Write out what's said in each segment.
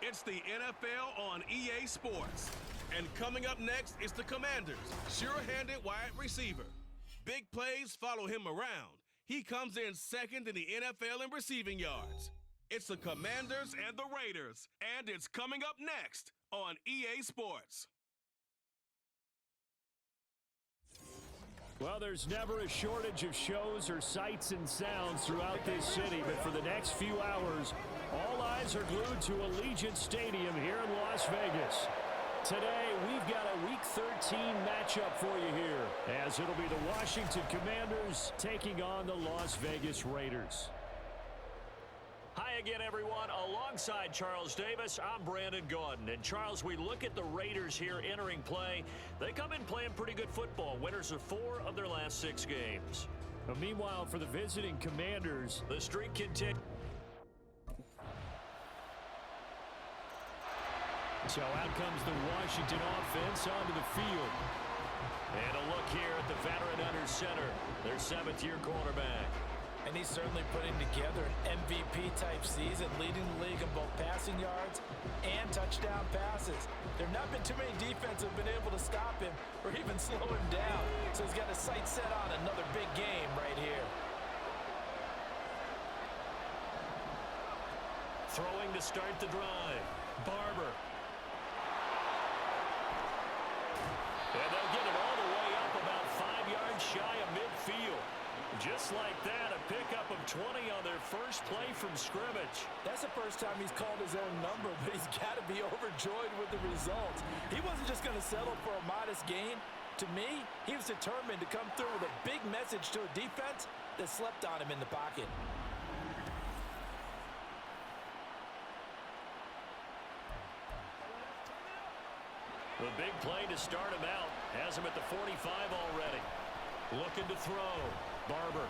It's the NFL on EA Sports. And coming up next is the Commanders' sure-handed wide receiver. Big plays follow him around. He comes in second in the NFL in receiving yards. It's the Commanders and the Raiders, and it's coming up next on EA Sports. Well, there's never a shortage of shows or sights and sounds throughout this city, but for the next few hours, all eyes are glued to Allegiant Stadium here in Las Vegas. Today, we've got a Week 13 matchup for you here, as it'll be the Washington Commanders taking on the Las Vegas Raiders. Hi again, everyone. Alongside Charles Davis, I'm Brandon Gaudin. And Charles, we look at the Raiders here entering play. They come in playing pretty good football. Winners of 4 of their last 6 games. But meanwhile, for the visiting Commanders, the streak continues. So out comes the Washington offense onto the field. And a look here at the veteran under center, their 7th-year quarterback. And he's certainly putting together an MVP-type season, leading the league in both passing yards and touchdown passes. There have not been too many defenses that have been able to stop him or even slow him down. So he's got his sights set on another big game right here. Throwing to start the drive. Barber. And they'll get it all the way up about 5 yards shy of midfield. Just like that, a pickup of 20 on their first play from scrimmage. That's the first time he's called his own number, but he's got to be overjoyed with the results. He wasn't just going to settle for a modest gain. To me, he was determined to come through with a big message to a defense that slept on him in the pocket. The big play to start him out has him at the 45 already. Looking to throw. Barber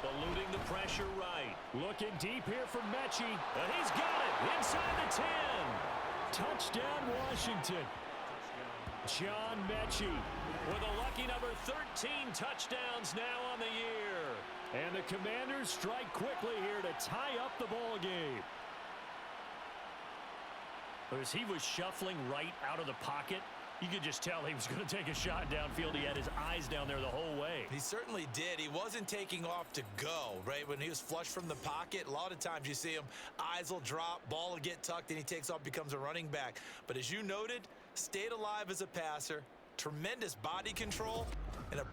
eluding the pressure right. Looking deep here for Mechie. And he's got it inside the 10. Touchdown, Washington. John Mechie with a lucky number 13 touchdowns now on the year. And the Commanders strike quickly here to tie up the ball game. As he was shuffling right out of the pocket, you could just tell he was going to take a shot downfield. He had his eyes down there the whole way. He certainly did. He wasn't taking off to go, right? When he was flush from the pocket, a lot of times you see him, eyes will drop, ball will get tucked, and he takes off, becomes a running back. But as you noted, stayed alive as a passer, tremendous body control, and a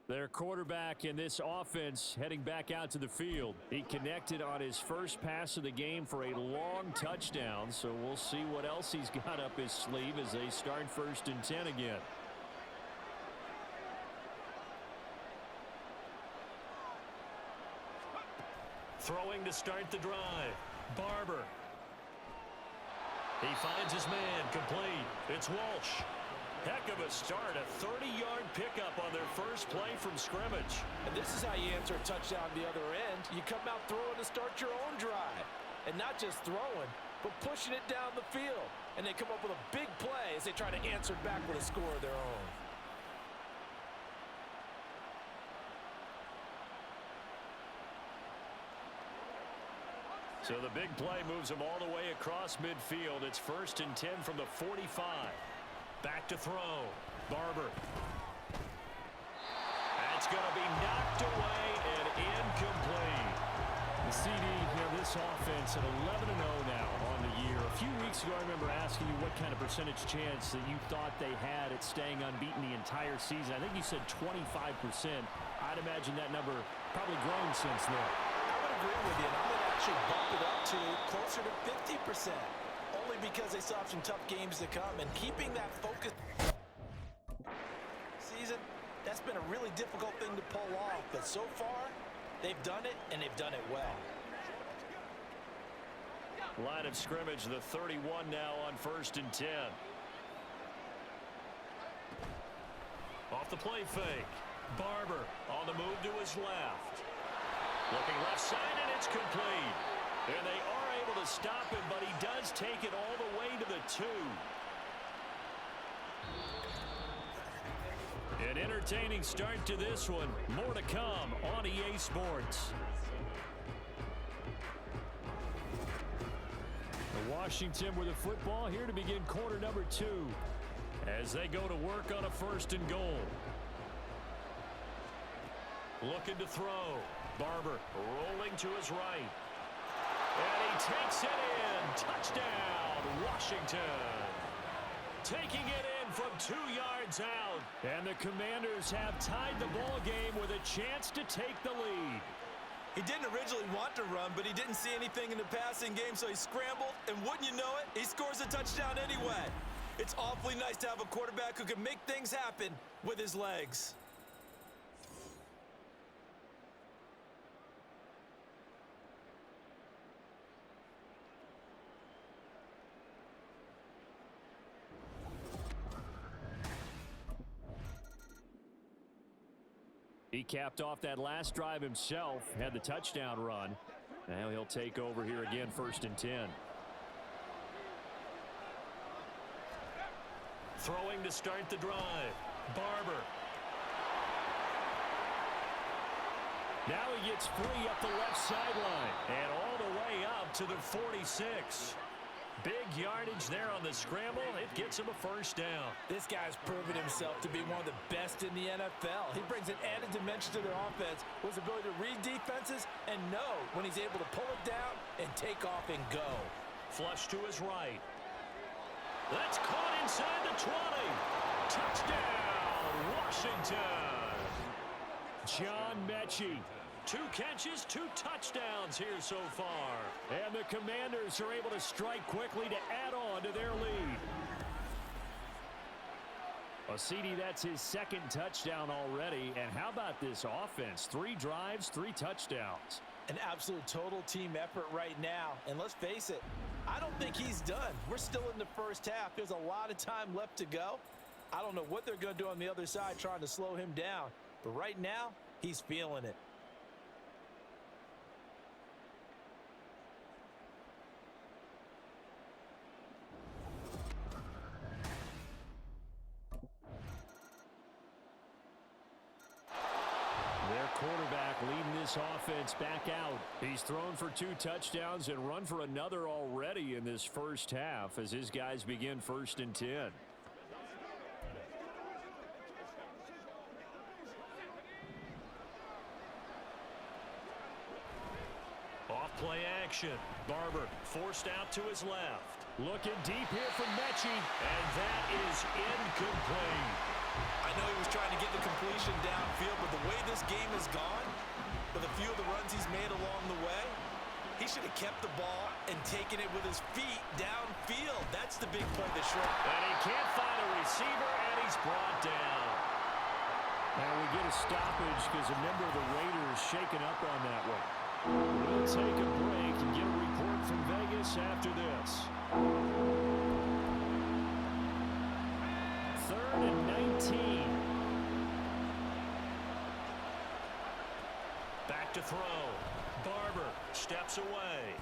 Their quarterback in this offense heading back out to the field. He connected on his first pass of the game for a long touchdown, so we'll see what else he's got up his sleeve as they start 1st and 10 again. Throwing to start the drive. Barber. He finds his man, complete. It's Walsh. Heck of a start, a 30-yard pickup on their first play from scrimmage. And this is how you answer a touchdown the other end. You come out throwing to start your own drive. And not just throwing, but pushing it down the field. And they come up with a big play as they try to answer back with a score of their own. So the big play moves them all the way across midfield. It's 1st and 10 from the 45. Back to throw. Barber. That's going to be knocked away and incomplete. The CD, this offense at 11-0 now on the year. A few weeks ago, I remember asking you what kind of percentage chance that you thought they had at staying unbeaten the entire season. I think you said 25%. I'd imagine that number probably grown since then. I would agree with you, and I'm going to actually bump it up to closer to 50%. Only because they still have some tough games to come, and keeping that focus season, that's been a really difficult thing to pull off. But so far, they've done it, and they've done it well. Line of scrimmage, the 31 now on 1st and 10. Off the play fake. Barber on the move to his left. Looking left side, and it's complete. And they are able to stop him, but he does take it all the way to the 2. An entertaining start to this one. More to come on EA Sports. Washington with the football here to begin quarter number 2 as they go to work on a 1st and goal. Looking to throw. Barber rolling to his right. And he takes it in. Touchdown, Washington. Taking it in from 2 yards out. And the Commanders have tied the ball game with a chance to take the lead. He didn't originally want to run, but he didn't see anything in the passing game, so he scrambled, and wouldn't you know it, he scores a touchdown anyway. It's awfully nice to have a quarterback who can make things happen with his legs. He capped off that last drive himself, had the touchdown run. Now he'll take over here again, 1st and 10. Throwing to start the drive. Barber. Now he gets free up the left sideline and all the way up to the 46. Big yardage there on the scramble. It gets him a 1st down. This guy's proven himself to be one of the best in the NFL. He brings an added dimension to their offense with his ability to read defenses and know when he's able to pull it down and take off and go. Flush to his right. That's caught inside the 20. Touchdown, Washington. John Mechie. 2 catches, 2 touchdowns here so far. And the Commanders are able to strike quickly to add on to their lead. CD, that's his 2nd touchdown already. And how about this offense? 3 drives, 3 touchdowns. An absolute total team effort right now. And let's face it, I don't think he's done. We're still in the first half. There's a lot of time left to go. I don't know what they're going to do on the other side trying to slow him down. But right now, he's feeling it. Quarterback leading this offense back out. He's thrown for 2 touchdowns and run for another already in this first half as his guys begin 1st and 10. Off play action. Barber forced out to his left. Looking deep here from Mechie, and that is incomplete. I know he was trying to get the completion downfield, but the way this game has gone, with a few of the runs he's made along the way, he should have kept the ball and taken it with his feet downfield. That's the big play that short. And he can't find a receiver, and he's brought down. And we get a stoppage because a member of the Raiders shaken up on that one. We'll take a break and get a report from Vegas after this. 3rd and 19. Back to throw. Barber steps away.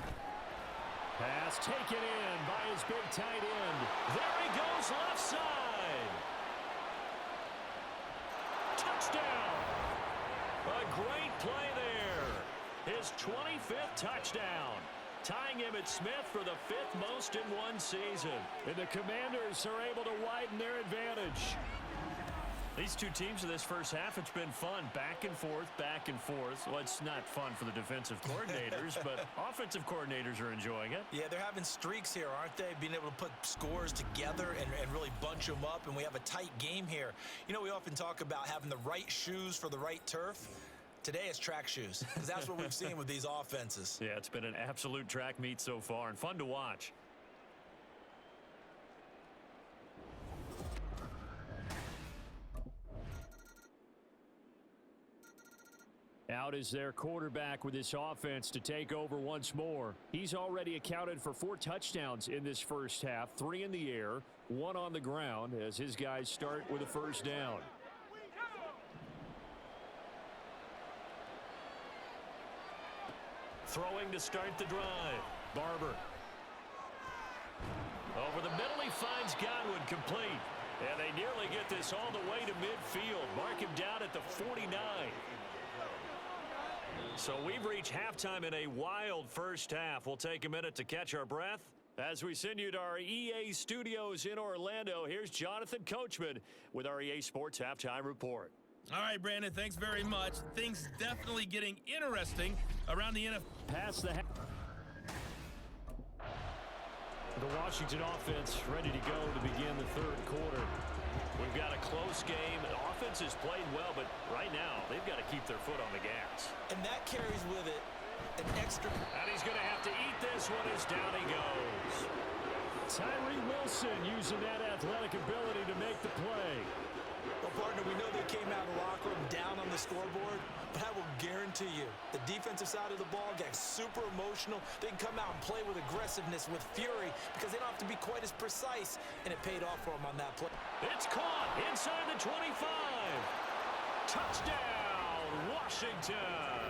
Pass taken in by his big tight end. There he goes left side. Touchdown. A great play there. His 25th touchdown. Tying him at Smith for the 5th most in one season. And the Commanders are able to widen their advantage. These two teams in this first half, it's been fun. Back and forth, back and forth. Well, it's not fun for the defensive coordinators, but offensive coordinators are enjoying it. Yeah, they're having streaks here, aren't they? Being able to put scores together and really bunch them up, and we have a tight game here. You know, we often talk about having the right shoes for the right turf. Today it's track shoes, because that's what we've seen with these offenses. Yeah, it's been an absolute track meet so far, and fun to watch. Out is their quarterback with this offense to take over once more. He's already accounted for 4 touchdowns in this first half, 3 in the air, 1 on the ground as his guys start with a first down. Throwing to start the drive. Barber. Over the middle, he finds Godwin complete. And they nearly get this all the way to midfield. Mark him down at the 49. So we've reached halftime in a wild first half. We'll take a minute to catch our breath As we send you to our EA studios in Orlando, here's Jonathan Coachman with our EA Sports Halftime Report. All right, Brandon, thanks very much. Things definitely getting interesting around the NFL. Pass the Washington offense ready to go to begin the third quarter. We've got a close game. The offense has played well, but right now they've got to keep their foot on the gas. And that carries with it an extra. And he's going to have to eat this one as down he goes. Tyree Wilson using that athletic ability to make the play. Well, partner, we know they came out of the locker room down on the scoreboard, but I will guarantee you the defensive side of the ball gets super emotional. They can come out and play with aggressiveness, with fury, because they don't have to be quite as precise, and it paid off for them on that play. It's caught inside the 25. Touchdown, Washington.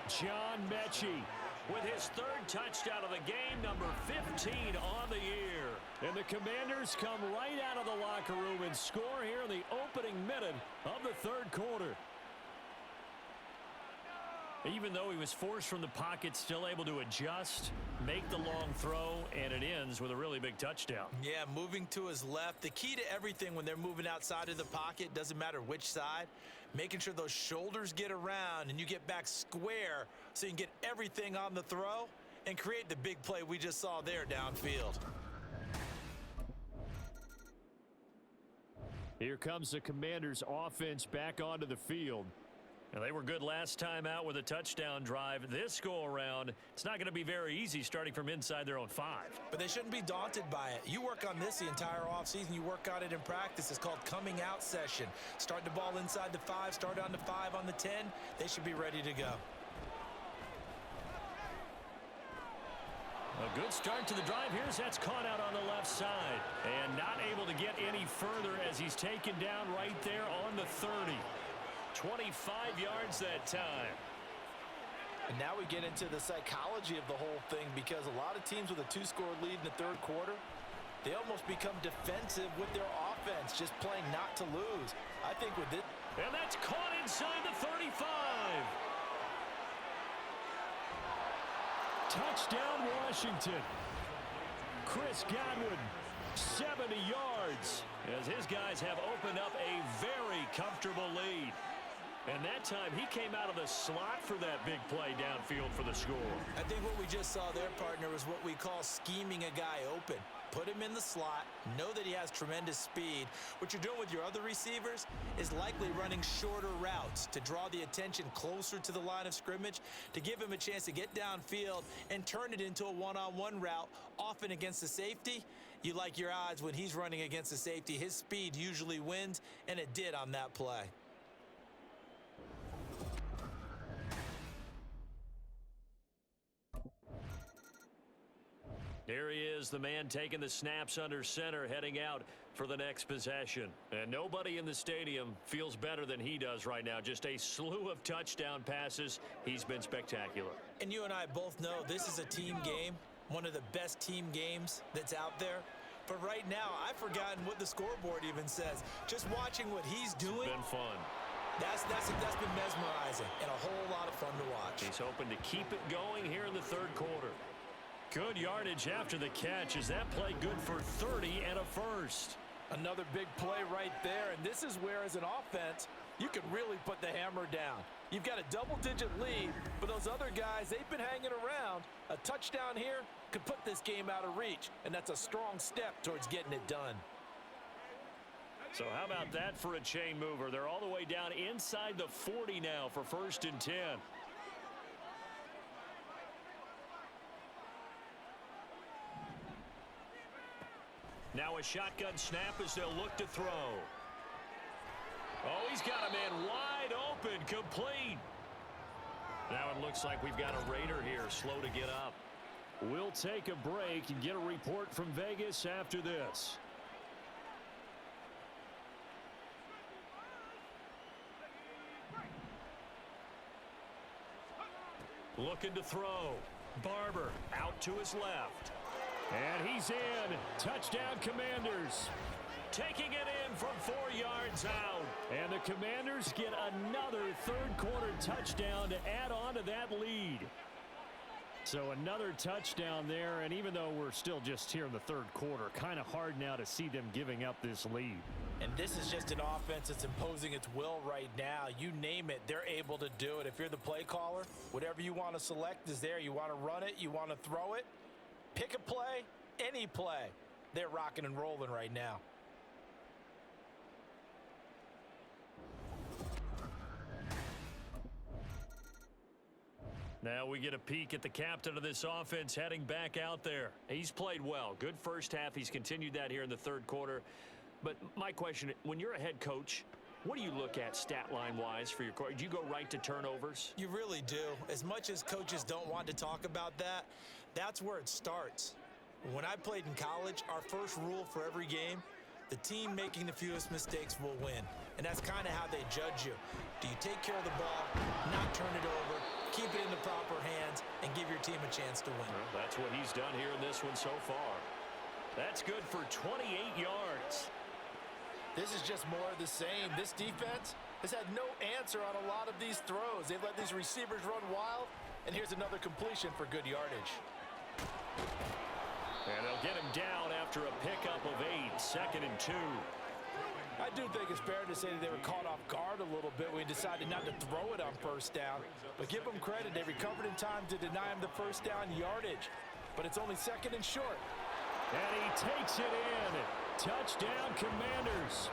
John Mechie with his third touchdown of the game, number 15 on the year. And the Commanders come right out of the locker room and score here in the opening minute of the third quarter. Even though he was forced from the pocket, still able to adjust, make the long throw, and it ends with a really big touchdown. Yeah, moving to his left. The key to everything when they're moving outside of the pocket, doesn't matter which side, making sure those shoulders get around and you get back square so you can get everything on the throw and create the big play we just saw there downfield. Here comes the Commanders' offense back onto the field. And they were good last time out with a touchdown drive. This go-around, it's not going to be very easy starting from inside their own 5. But they shouldn't be daunted by it. You work on this the entire offseason. You work on it in practice. It's called coming out session. Start the ball inside the 5, start on the 5, on the 10. They should be ready to go. A good start to the drive. Here's that's caught out on the left side. And not able to get any further as he's taken down right there on the 30. 25 yards that time. And now we get into the psychology of the whole thing, because a lot of teams with a 2-score lead in the third quarter, they almost become defensive with their offense, just playing not to lose. I think with this. And that's caught inside the 35. Touchdown, Washington. Chris Godwin, 70 yards, as his guys have opened up a very comfortable lead. And that time, he came out of the slot for that big play downfield for the score. I think what we just saw there, partner, is what we call scheming a guy open. Put him in the slot, know that he has tremendous speed. What you're doing with your other receivers is likely running shorter routes to draw the attention closer to the line of scrimmage, to give him a chance to get downfield and turn it into a one-on-one route, often against the safety. You like your odds when he's running against the safety. His speed usually wins, and it did on that play. Here he is, the man taking the snaps under center, heading out for the next possession. And nobody in the stadium feels better than he does right now. Just a slew of touchdown passes. He's been spectacular. And you and I both know this is a team game, one of the best team games that's out there. But right now, I've forgotten what the scoreboard even says. Just watching what he's doing. It's been fun. That's been mesmerizing and a whole lot of fun to watch. He's hoping to keep it going here in the third quarter. Good yardage after the catch. Is that play good for 30 and a first? Another big play right there, and this is where, as an offense, you can really put the hammer down. You've got a double-digit lead, but those other guys, they've been hanging around. A touchdown here could put this game out of reach, and that's a strong step towards getting it done. So how about that for a chain mover? They're all the way down inside the 40 now for 1st and 10. Now a shotgun snap as they'll look to throw. Oh, he's got a man wide open, complete. Now it looks like we've got a Raider here, slow to get up. We'll take a break and get a report from Vegas after this. Looking to throw. Barber out to his left. And he's in. Touchdown, Commanders. Taking it in from 4 yards out. And the Commanders get another third quarter touchdown to add on to that lead. So another touchdown there, and even though we're still just here in the third quarter, kind of hard now to see them giving up this lead. And this is just an offense that's imposing its will right now. You name it, they're able to do it. If you're the play caller, whatever you want to select is there. You want to run it, you want to throw it, pick a play, any play. They're rocking and rolling right now. Now we get a peek at the captain of this offense heading back out there. He's played well. Good first half. He's continued that here in the third quarter. But my question, when you're a head coach, what do you look at stat line-wise for your coach? Do you go right to turnovers? You really do. As much as coaches don't want to talk about that, that's where it starts. When I played in college, our first rule for every game, the team making the fewest mistakes will win. And that's kind of how they judge you. Do you take care of the ball, not turn it over, keep it in the proper hands, and give your team a chance to win? Well, that's what he's done here in this one so far. That's good for 28 yards. This is just more of the same. This defense has had no answer on a lot of these throws. They've let these receivers run wild, and here's another completion for good yardage. And they'll get him down after a pickup of 8, 2nd and 2. I do think it's fair to say that they were caught off guard a little bit when he decided not to throw it on first down. But give them credit, they recovered in time to deny him the first down yardage. But it's only 2nd and short. And he takes it in. Touchdown, Commanders.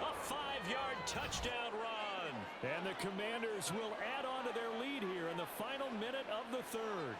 A 5-yard touchdown run. And the Commanders will add on to their lead here in the final minute of the third.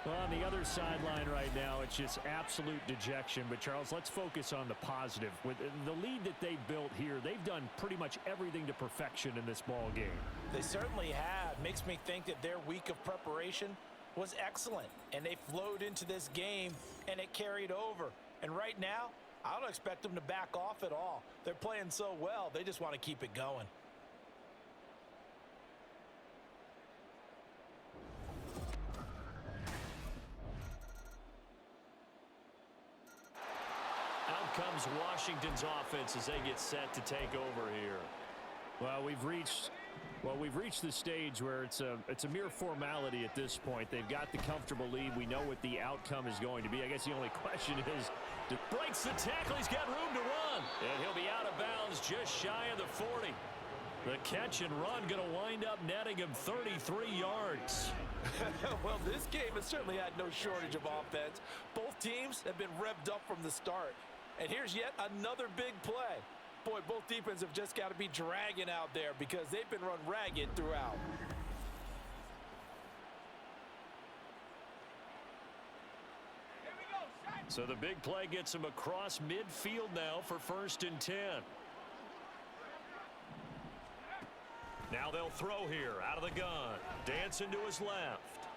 Well, on the other sideline right now, it's just absolute dejection. But, Charles, let's focus on the positive. With the lead that they built here, they've done pretty much everything to perfection in this ball game. They certainly have. Makes me think that their week of preparation was excellent. And they flowed into this game, and it carried over. And right now, I don't expect them to back off at all. They're playing so well, they just want to keep it going. Comes Washington's offense as they get set to take over here. Well, we've reached the stage where it's a mere formality at this point. They've got the comfortable lead. We know what the outcome is going to be. I guess the only question is, breaks the tackle. He's got room to run, and he'll be out of bounds just shy of the 40. The catch and run going to wind up netting him 33 yards. Well, this game has certainly had no shortage of offense. Both teams have been revved up from the start. And here's yet another big play. Boy, both defenses have just got to be dragging out there because they've been run ragged throughout. So the big play gets him across midfield now for 1st and 10. Now they'll throw here out of the gun. Dancing to his left.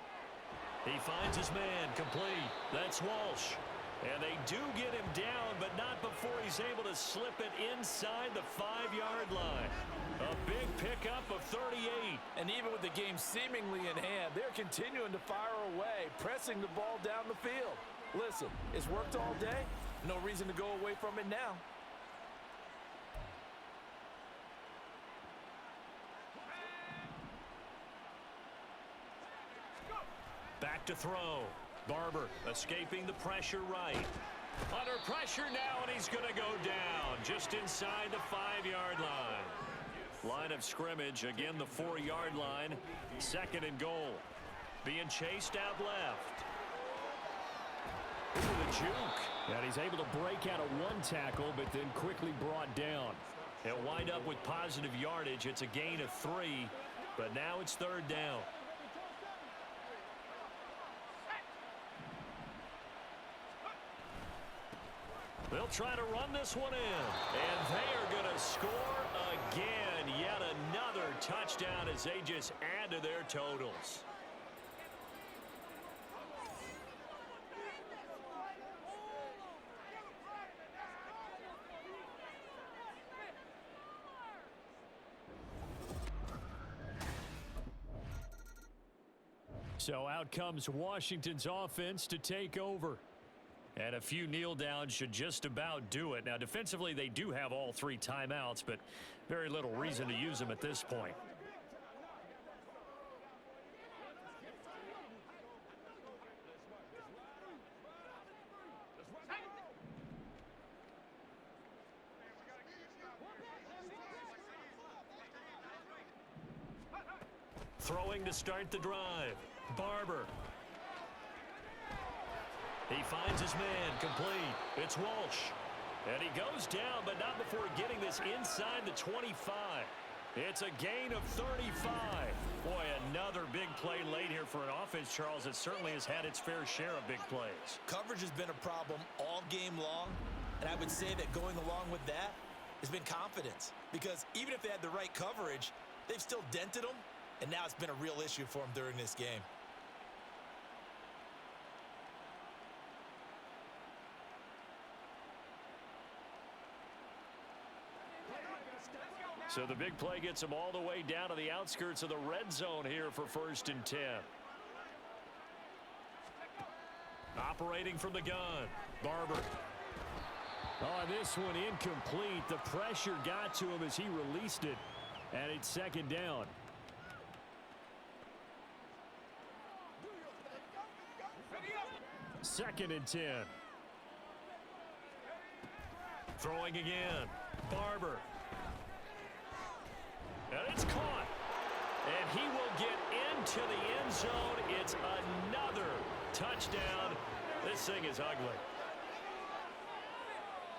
He finds his man complete. That's Walsh. And they do get him down, but not before he's able to slip it inside the 5-yard line. A big pickup of 38. And even with the game seemingly in hand, they're continuing to fire away, pressing the ball down the field. Listen, it's worked all day. No reason to go away from it now. Back to throw. Barber escaping the pressure right. Under pressure now, and he's going to go down just inside the 5-yard line. Line of scrimmage, again the 4-yard line. 2nd and goal. Being chased out left. Into the juke. And he's able to break out of one tackle, but then quickly brought down. He'll wind up with positive yardage. It's a gain of 3, but now it's 3rd down. They'll try to run this one in. And they are going to score again. Yet another touchdown as they just add to their totals. So out comes Washington's offense to take over. And a few kneel downs should just about do it. Now, defensively, they do have all 3 timeouts, but very little reason to use them at this point. Throwing to start the drive. Barber. He finds his man complete. It's Walsh. And he goes down, but not before getting this inside the 25. It's a gain of 35. Boy, another big play late here for an offense, Charles, that certainly has had its fair share of big plays. Coverage has been a problem all game long, and I would say that going along with that has been confidence. Because even if they had the right coverage, they've still dented them, and now it's been a real issue for them during this game. So the big play gets them all the way down to the outskirts of the red zone here for 1st and 10. Operating from the gun. Barber. Oh, this one incomplete. The pressure got to him as he released it. And it's 2nd down. Second and 10. Throwing again. Barber. And it's caught. And he will get into the end zone. It's another touchdown. This thing is ugly.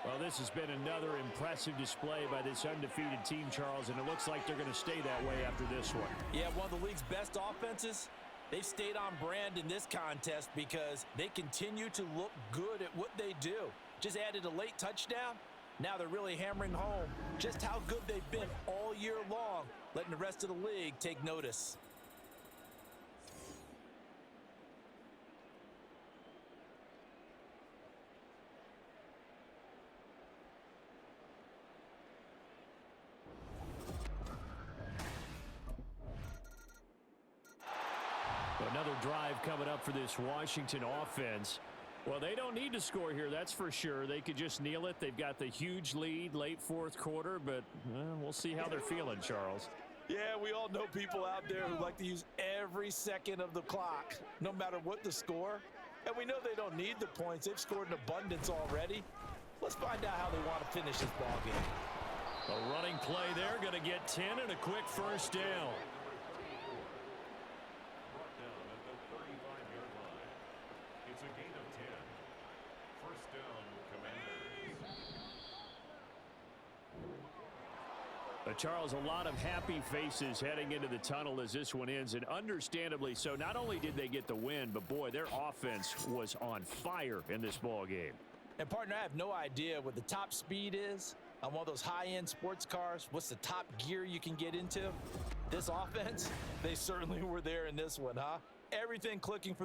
Well, this has been another impressive display by this undefeated team, Charles, and it looks like they're going to stay that way after this one. Yeah, one of the league's best offenses. They've stayed on brand in this contest because they continue to look good at what they do. Just added a late touchdown. Now they're really hammering home just how good they've been all year long, letting the rest of the league take notice. Another drive coming up for this Washington offense. Well, they don't need to score here, that's for sure. They could just kneel it. They've got the huge lead late 4th quarter, but we'll see how they're feeling, Charles. Yeah, we all know people out there who like to use every second of the clock, no matter what the score. And we know they don't need the points. They've scored in abundance already. Let's find out how they want to finish this ball game. A running play there, going to get 10 and a quick 1st down. Charles, a lot of happy faces heading into the tunnel as this one ends, and understandably so. Not only did they get the win, but boy, their offense was on fire in this ball game. And partner, I have no idea what the top speed is on one of those high-end sports cars. What's the top gear you can get into? This offense, they certainly were there in this one, huh? Everything clicking for